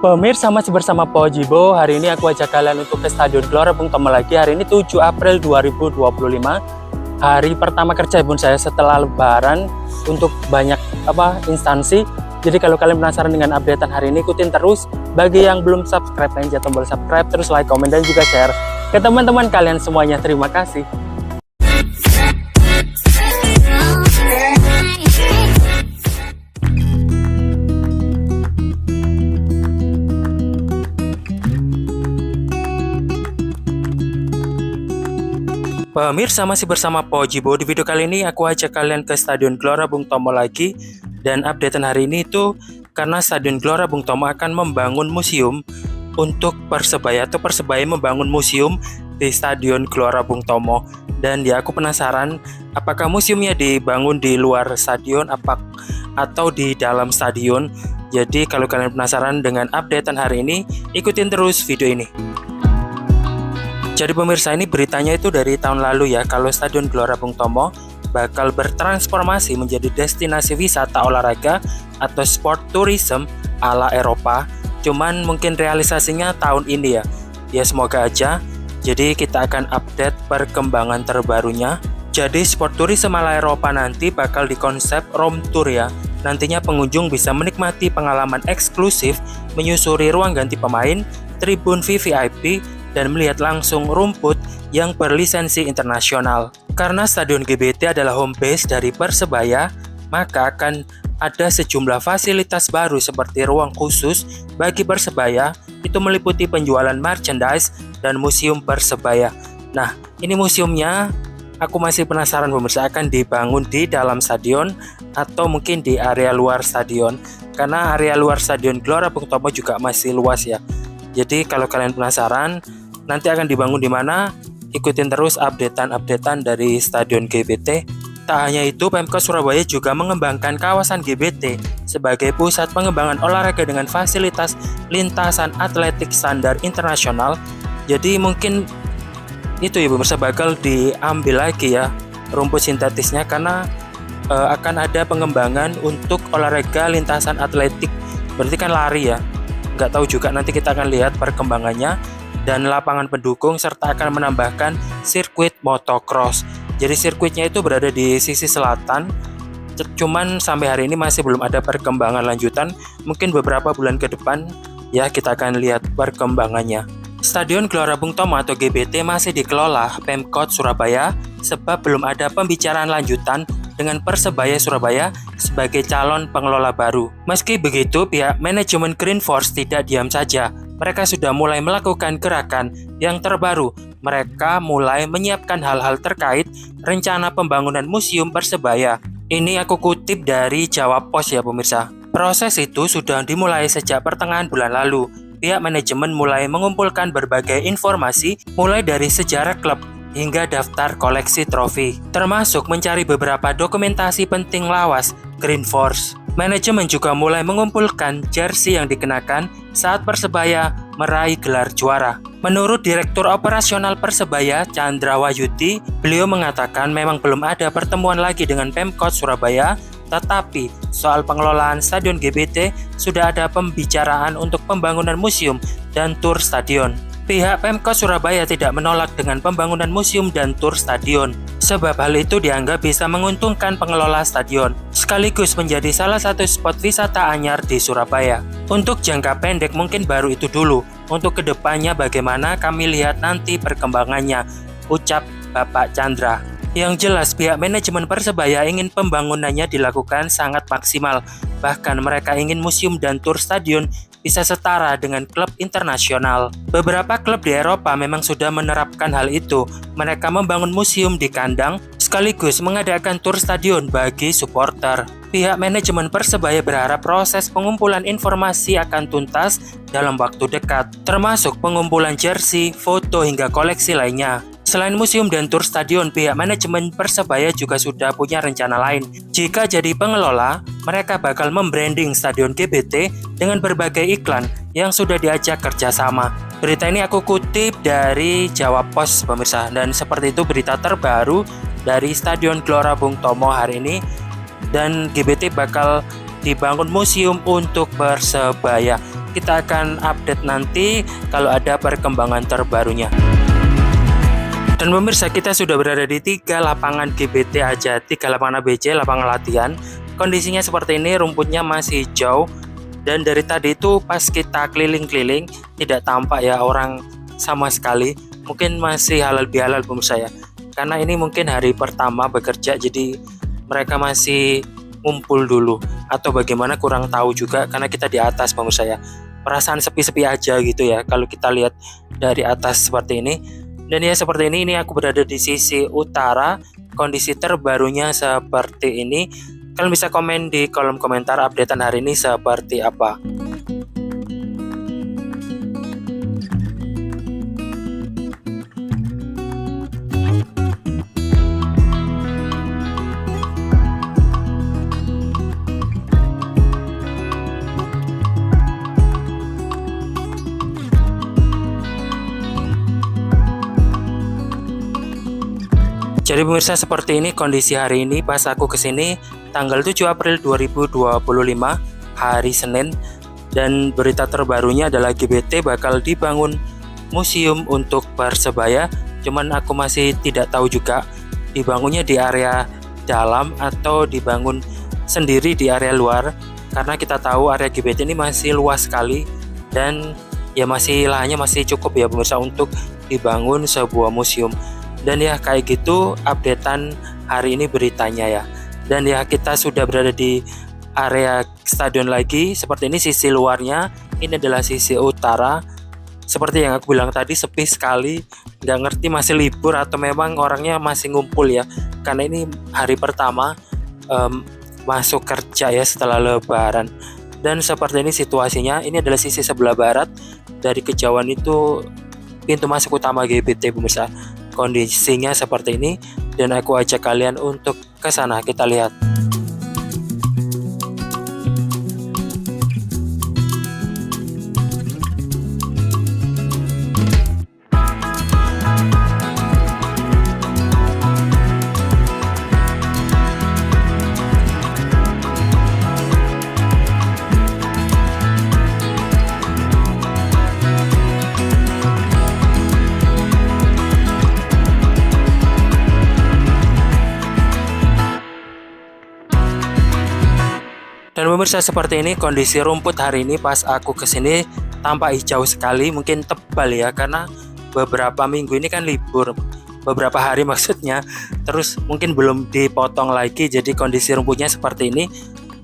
Pemirsa, masih bersama Pojibo. Hari ini aku ajak kalian untuk ke Stadion Gelora Bung Tomo lagi. Hari ini 7 April 2025. Hari pertama kerja Bun saya setelah lebaran untuk banyak instansi. Jadi kalau kalian penasaran dengan updatean hari ini, ikutin terus. Bagi yang belum subscribe, pencet tombol subscribe, terus like, komen, dan juga share ke teman-teman kalian semuanya. Terima kasih. Pemirsa, masih bersama Pojibo. Di video kali ini aku ajak kalian ke Stadion Gelora Bung Tomo lagi. Dan updatean hari ini itu karena Stadion Gelora Bung Tomo akan membangun museum untuk Persebaya, atau Persebaya membangun museum di Stadion Gelora Bung Tomo. Dan ya, aku penasaran apakah museumnya dibangun di luar stadion atau di dalam stadion. Jadi kalau kalian penasaran dengan updatean hari ini, ikutin terus video ini. Jadi pemirsa, ini beritanya itu dari tahun lalu ya, kalau Stadion Gelora Bung Tomo bakal bertransformasi menjadi destinasi wisata olahraga atau sport tourism ala Eropa. Cuman mungkin realisasinya tahun ini ya. Ya semoga aja. Jadi kita akan update perkembangan terbarunya. Jadi sport tourism ala Eropa nanti bakal dikonsep Rome Tour ya. Nantinya pengunjung bisa menikmati pengalaman eksklusif menyusuri ruang ganti pemain, tribun VVIP, dan melihat langsung rumput yang berlisensi internasional. Karena Stadion GBT adalah home base dari Persebaya, maka akan ada sejumlah fasilitas baru seperti ruang khusus bagi Persebaya, itu meliputi penjualan merchandise dan museum Persebaya. Nah, ini museumnya aku masih penasaran pemirsa, akan dibangun di dalam stadion atau mungkin di area luar stadion, karena area luar Stadion Gelora Bung Tomo juga masih luas ya. Jadi kalau kalian penasaran nanti akan dibangun di mana, ikutin terus updatean dari Stadion GBT. Tak hanya itu, Pemkot Surabaya juga mengembangkan kawasan GBT sebagai pusat pengembangan olahraga dengan fasilitas lintasan atletik standar internasional. Jadi mungkin itu ya pemirsa, bakal diambil lagi ya rumput sintetisnya, karena akan ada pengembangan untuk olahraga lintasan atletik. Berarti kan lari ya. Nggak tahu juga, nanti kita akan lihat perkembangannya. Dan lapangan pendukung, serta akan menambahkan sirkuit motocross. Jadi sirkuitnya itu berada di sisi selatan. Cuman sampai hari ini masih belum ada perkembangan lanjutan. Mungkin beberapa bulan ke depan ya kita akan lihat perkembangannya. Stadion Gelora Bung Tomo atau GBT masih dikelola Pemkot Surabaya sebab belum ada pembicaraan lanjutan dengan Persebaya Surabaya sebagai calon pengelola baru. Meski begitu, pihak manajemen Green Force tidak diam saja. Mereka sudah mulai melakukan gerakan yang terbaru. Mereka mulai menyiapkan hal-hal terkait rencana pembangunan museum Persebaya. Ini aku kutip dari Jawab Pos ya pemirsa. Proses itu sudah dimulai sejak pertengahan bulan lalu. Pihak manajemen mulai mengumpulkan berbagai informasi, mulai dari sejarah klub hingga daftar koleksi trofi, termasuk mencari beberapa dokumentasi penting lawas Green Force. Manajemen juga mulai mengumpulkan jersey yang dikenakan saat Persebaya meraih gelar juara. Menurut Direktur Operasional Persebaya, Chandra Wayuti, beliau mengatakan memang belum ada pertemuan lagi dengan Pemkot Surabaya, tetapi soal pengelolaan Stadion GBT sudah ada pembicaraan untuk pembangunan museum dan tur stadion. Pihak Pemkot Surabaya tidak menolak dengan pembangunan museum dan tur stadion, sebab hal itu dianggap bisa menguntungkan pengelola stadion, sekaligus menjadi salah satu spot wisata anyar di Surabaya. Untuk jangka pendek mungkin baru itu dulu, untuk kedepannya bagaimana kami lihat nanti perkembangannya, ucap Bapak Chandra. Yang jelas pihak manajemen Persebaya ingin pembangunannya dilakukan sangat maksimal, bahkan mereka ingin museum dan tur stadion bisa setara dengan klub internasional. Beberapa klub di Eropa memang sudah menerapkan hal itu. Mereka membangun museum di kandang sekaligus mengadakan tur stadion bagi supporter. Pihak manajemen Persebaya berharap proses pengumpulan informasi akan tuntas dalam waktu dekat, termasuk pengumpulan jersey, foto hingga koleksi lainnya. Selain museum dan tur stadion, pihak manajemen Persebaya juga sudah punya rencana lain. Jika jadi pengelola, mereka bakal membranding Stadion GBT dengan berbagai iklan yang sudah diajak kerjasama. Berita ini aku kutip dari Jawab Pos pemirsa, dan seperti itu berita terbaru dari Stadion Gelora Bung Tomo hari ini. Dan GBT bakal dibangun museum untuk Persebaya. Kita akan update nanti kalau ada perkembangan terbarunya. Dan pemirsa, kita sudah berada di 3 lapangan GBT aja, 3 lapangan ABC, lapangan latihan. Kondisinya seperti ini, rumputnya masih hijau. Dan dari tadi itu pas kita keliling-keliling tidak tampak ya orang sama sekali. Mungkin masih halal bihalal pemirsa ya. Karena ini mungkin hari pertama bekerja, jadi mereka masih ngumpul dulu. Atau bagaimana kurang tahu juga karena kita di atas pemirsa ya. Perasaan sepi-sepi aja gitu ya kalau kita lihat dari atas seperti ini. Dan ya seperti ini aku berada di sisi utara. Kondisi terbarunya seperti ini. Kalian bisa komen di kolom komentar updatean hari ini seperti apa. Jadi pemirsa, seperti ini kondisi hari ini pas aku kesini tanggal 7 April 2025 hari Senin. Dan berita terbarunya adalah GBT bakal dibangun museum untuk Persebaya. Cuman aku masih tidak tahu juga dibangunnya di area dalam atau dibangun sendiri di area luar. Karena kita tahu area GBT ini masih luas sekali dan ya masih lahannya masih cukup ya pemirsa untuk dibangun sebuah museum. Dan ya kayak gitu updatean hari ini beritanya ya. Dan ya kita sudah berada di area stadion lagi. Seperti ini sisi luarnya, ini adalah sisi utara. Seperti yang aku bilang tadi, sepi sekali. Nggak ngerti masih libur atau memang orangnya masih ngumpul ya. Karena ini hari pertama masuk kerja ya setelah lebaran. Dan seperti ini situasinya, ini adalah sisi sebelah barat. Dari kejauhan itu pintu masuk utama GBT pemirsa. Kondisinya seperti ini dan aku ajak kalian untuk ke sana, kita lihat. Dan pemirsa, seperti ini kondisi rumput hari ini pas aku kesini tampak hijau sekali, mungkin tebal ya karena beberapa minggu ini kan libur, beberapa hari maksudnya, terus mungkin belum dipotong lagi, jadi kondisi rumputnya seperti ini.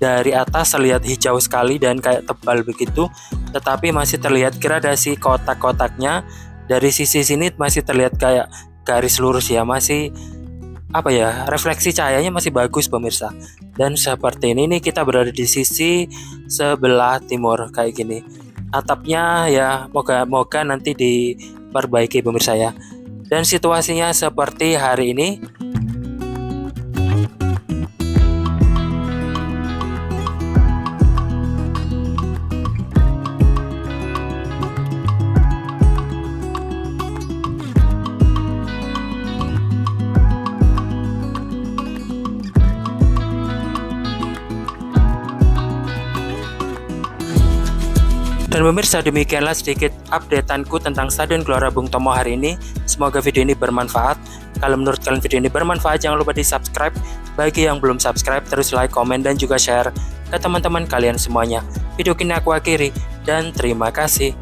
Dari atas terlihat hijau sekali dan kayak tebal begitu, tetapi masih terlihat gradasi kotak-kotaknya. Dari sisi sini masih terlihat kayak garis lurus ya, masih apa ya, refleksi cahayanya masih bagus pemirsa. Dan seperti ini nih kita berada di sisi sebelah timur kayak gini. Atapnya ya moga nanti diperbaiki pemirsa ya. Dan situasinya seperti hari ini. Dan pemirsa, demikianlah sedikit updateanku tentang Stadion Gelora Bung Tomo hari ini. Semoga video ini bermanfaat. Kalau menurut kalian video ini bermanfaat, jangan lupa di subscribe. Bagi yang belum subscribe, terus like, komen, dan juga share ke teman-teman kalian semuanya. Video ini aku akhiri, dan terima kasih.